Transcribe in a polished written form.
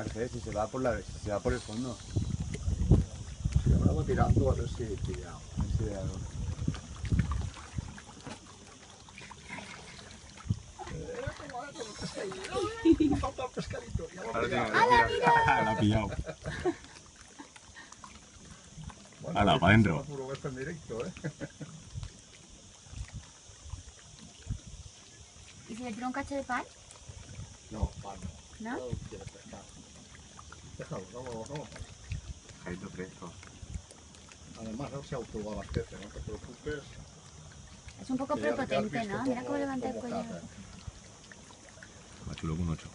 sumerge, si se va por el fondo. Si ahora va tirando, a ver si pilla. A ver si ve algo. Falta el pescadito. Ya va a Ahora pillar. la ha pillado. Bueno, Hala, para adentro. Puro esto en directo, ¿eh? ¿Y si le tiro un cacho de pan? No, pan. ¿No? No quieres pescar. Déjalo, no. Pescadito fresco. Además, no se autoabastece, no te preocupes. Es un poco Que ya has prepotente, visto ¿no? Mira cómo levanta el cómo cuello. caza. Más chulo que un 8.